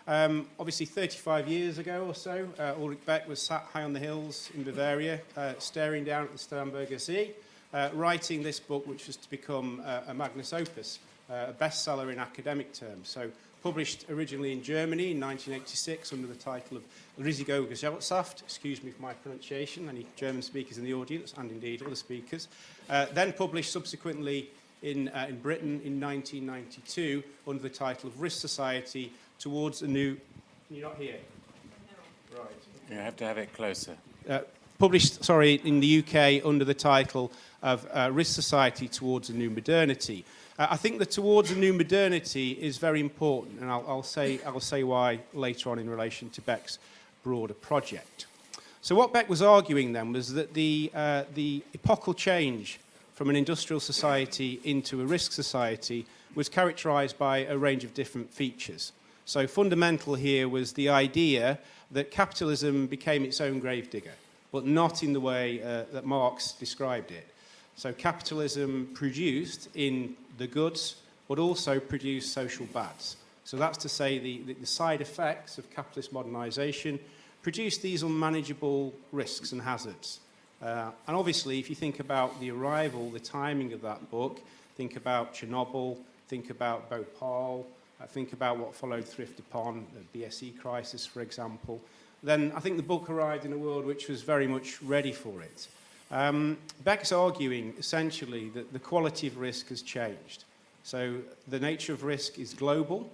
Obviously 35 years ago or so, Ulrich Beck was sat high on the hills in Bavaria, staring down at the Starnberger See, writing this book, which was to become a magnus opus, a bestseller in academic terms. So published originally in Germany in 1986 under the title of Risiko Gesellschaft, excuse me for my pronunciation, any German speakers in the audience, and indeed other speakers. Then published subsequently in Britain in 1992 under the title of Risk Society Towards a New... You're not here? No. Right. You have to have it closer. Published, in the UK under the title of Risk Society Towards a New Modernity. I think that towards a new modernity is very important, and I'll say why later on in relation to Beck's broader project. So what Beck was arguing then was that the epochal change from an industrial society into a risk society was characterised by a range of different features. So fundamental here was the idea that capitalism became its own gravedigger, but not in the way that Marx described it. So capitalism produced in the goods, but also produced social bads. So that's to say the side effects of capitalist modernisation produced these unmanageable risks and hazards. And obviously, if you think about the arrival, the timing of that book, think about Chernobyl, think about Bhopal, think about what followed thrift upon, the BSE crisis, for example, then I think the book arrived in a world which was very much ready for it. Beck's arguing, essentially, that the quality of risk has changed. So the nature of risk is global,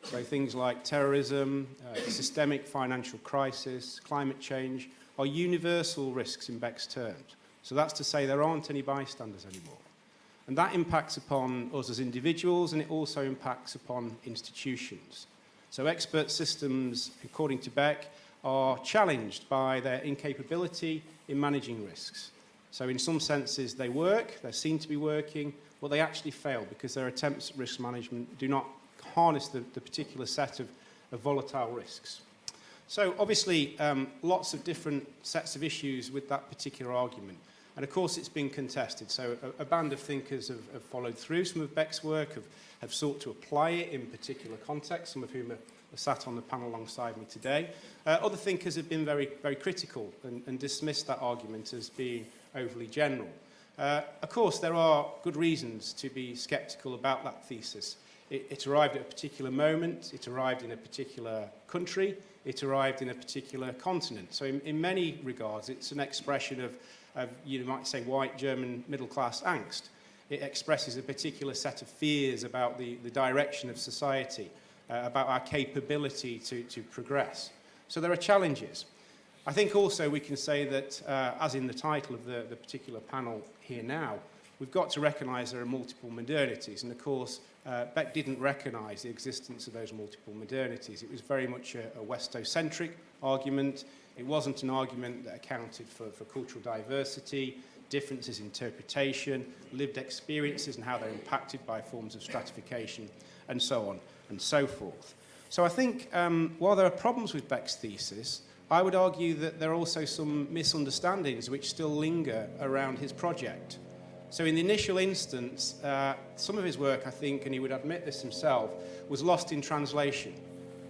so things like terrorism, systemic financial crisis, climate change, are universal risks in Beck's terms. So that's to say there aren't any bystanders anymore. And that impacts upon us as individuals, and it also impacts upon institutions. So expert systems, according to Beck, are challenged by their incapability in managing risks. So in some senses they work, they seem to be working, but they actually fail because their attempts at risk management do not harness the particular set of volatile risks. So obviously lots of different sets of issues with that particular argument. And of course it's been contested. So a band of thinkers have followed through some of Beck's work, have sought to apply it in particular contexts, some of whom are sat on the panel alongside me today. Other thinkers have been very, very critical and dismissed that argument as being overly general. Of course, there are good reasons to be sceptical about that thesis. It arrived at a particular moment, it arrived in a particular country, it arrived in a particular continent. So in many regards, it's an expression of, you might say, white German middle-class angst. It expresses a particular set of fears about the direction of society, about our capability to progress. So there are challenges. I think also we can say that, as in the title of the particular panel here now, we've got to recognise there are multiple modernities. And of course, Beck didn't recognise the existence of those multiple modernities. It was very much a Westocentric argument. It wasn't an argument that accounted for cultural diversity, differences in interpretation, lived experiences and how they're impacted by forms of stratification, and so on and so forth. So I think while there are problems with Beck's thesis, I would argue that there are also some misunderstandings which still linger around his project. So in the initial instance, some of his work, I think, and he would admit this himself, was lost in translation.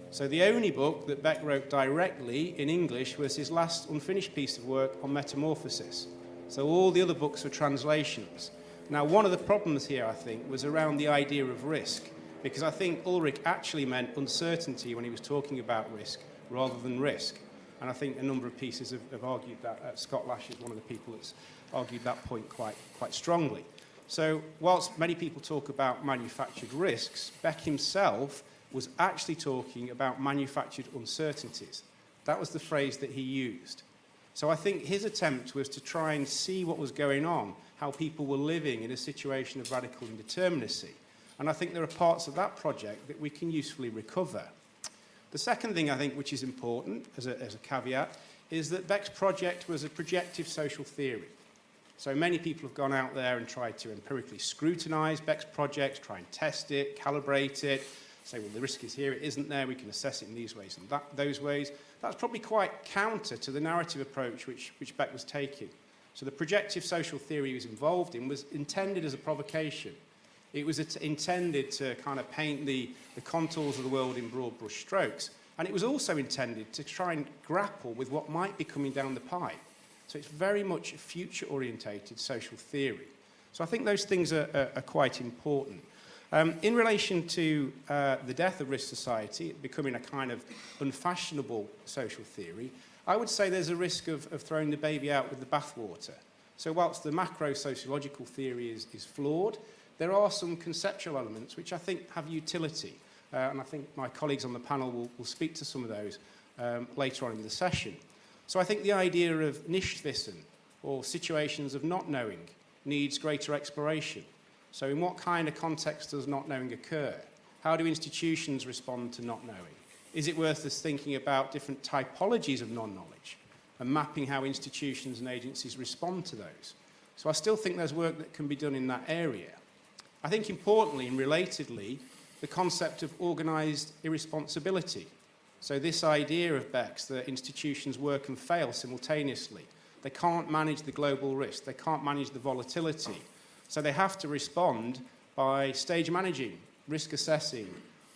So the only book that Beck wrote directly in English was his last unfinished piece of work on metamorphosis. So all the other books were translations. Now, one of the problems here, I think, was around the idea of risk, because I think Ulrich actually meant uncertainty when he was talking about risk rather than risk. And I think a number of pieces have argued that. Scott Lash is one of the people that's argued that point quite strongly. So whilst many people talk about manufactured risks, Beck himself was actually talking about manufactured uncertainties. That was the phrase that he used. So I think his attempt was to try and see what was going on, how people were living in a situation of radical indeterminacy. And I think there are parts of that project that we can usefully recover. The second thing, I think, which is important as a caveat, is that Beck's project was a projective social theory. So many people have gone out there and tried to empirically scrutinise Beck's project, try and test it, calibrate it, say, well, the risk is here, it isn't there, we can assess it in these ways and those ways. That's probably quite counter to the narrative approach which Beck was taking. So the projective social theory he was involved in was intended as a provocation. It was intended to kind of paint the contours of the world in broad brush strokes. And it was also intended to try and grapple with what might be coming down the pipe. So it's very much a future-orientated social theory. So I think those things are quite important. In relation to the death of risk society, it becoming a kind of unfashionable social theory, I would say there's a risk of throwing the baby out with the bathwater. So whilst the macro-sociological theory is flawed, there are some conceptual elements which I think have utility. And I think my colleagues on the panel will speak to some of those later on in the session. So I think the idea of Nichtwissen, or situations of not knowing, needs greater exploration. So in what kind of context does not knowing occur? How do institutions respond to not knowing? Is it worth us thinking about different typologies of non-knowledge and mapping how institutions and agencies respond to those? So I still think there's work that can be done in that area. I think importantly and relatedly, the concept of organised irresponsibility. So this idea of Beck's that institutions work and fail simultaneously. They can't manage the global risk. They can't manage the volatility. So they have to respond by stage managing, risk assessing,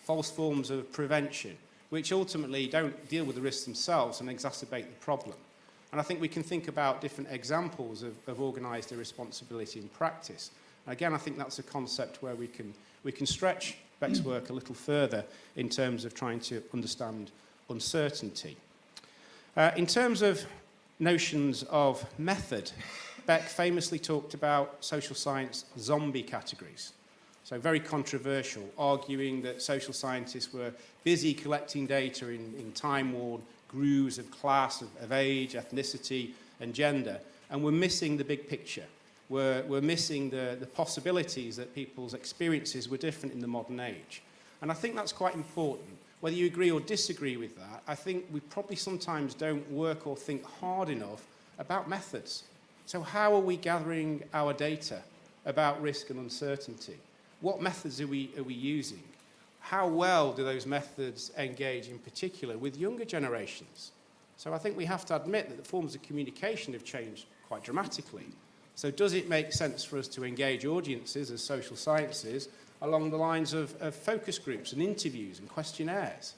false forms of prevention, which ultimately don't deal with the risks themselves and exacerbate the problem. And I think we can think about different examples of organised irresponsibility in practice. And again, I think that's a concept where we can stretch Beck's work a little further in terms of trying to understand uncertainty. In terms of notions of method, Beck famously talked about social science zombie categories. So very controversial, arguing that social scientists were busy collecting data in time-worn grooves of class, of age, ethnicity, and gender, and we're missing the big picture. We're missing the possibilities that people's experiences were different in the modern age. And I think that's quite important. Whether you agree or disagree with that, I think we probably sometimes don't work or think hard enough about methods. So how are we gathering our data about risk and uncertainty? What methods are we using? How well do those methods engage in particular with younger generations? So I think we have to admit that the forms of communication have changed quite dramatically. So does it make sense for us to engage audiences as social sciences along the lines of focus groups and interviews and questionnaires?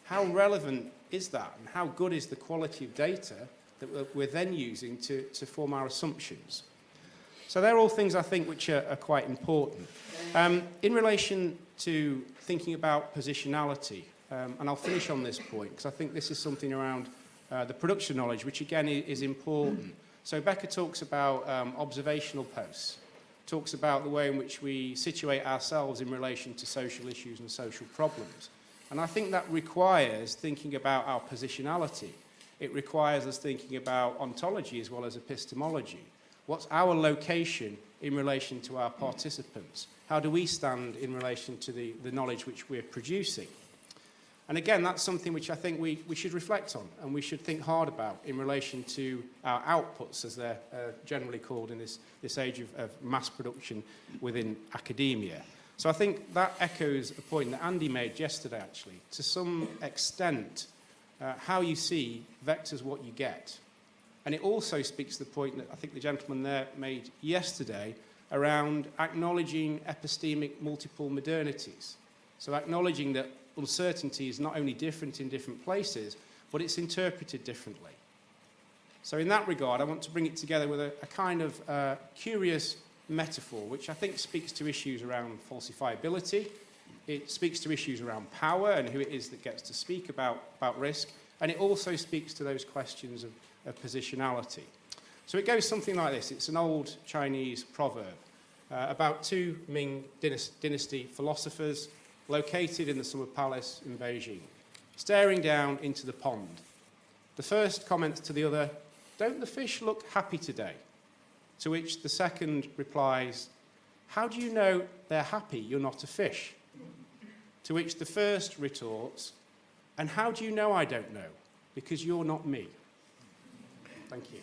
How relevant is that, and how good is the quality of data that we're then using to form our assumptions? So they're all things I think which are quite important. In relation to thinking about positionality, and I'll finish on this point because I think this is something around the production knowledge, which again is important. So Becker talks about observational posts, talks about the way in which we situate ourselves in relation to social issues and social problems. And I think that requires thinking about our positionality. It requires us thinking about ontology as well as epistemology. What's our location in relation to our participants? How do we stand in relation to the knowledge which we're producing? And again, that's something which I think we should reflect on and we should think hard about in relation to our outputs, as they're generally called in this age of mass production within academia. So I think that echoes a point that Andy made yesterday, actually. To some extent, how you see vectors what you get. And it also speaks to the point that I think the gentleman there made yesterday around acknowledging epistemic multiple modernities. So acknowledging that uncertainty is not only different in different places, but it's interpreted differently. So in that regard, I want to bring it together with a kind of curious metaphor, which I think speaks to issues around falsifiability. It speaks to issues around power and who it is that gets to speak about risk. And it also speaks to those questions of positionality. So it goes something like this. It's an old Chinese proverb about two Ming dynasty philosophers located in the Summer Palace in Beijing, staring down into the pond. The first comments to the other, "Don't the fish look happy today?" To which the second replies, "How do you know they're happy? You're not a fish." To which the first retorts, "And how do you know I don't know? Because you're not me." Thank you.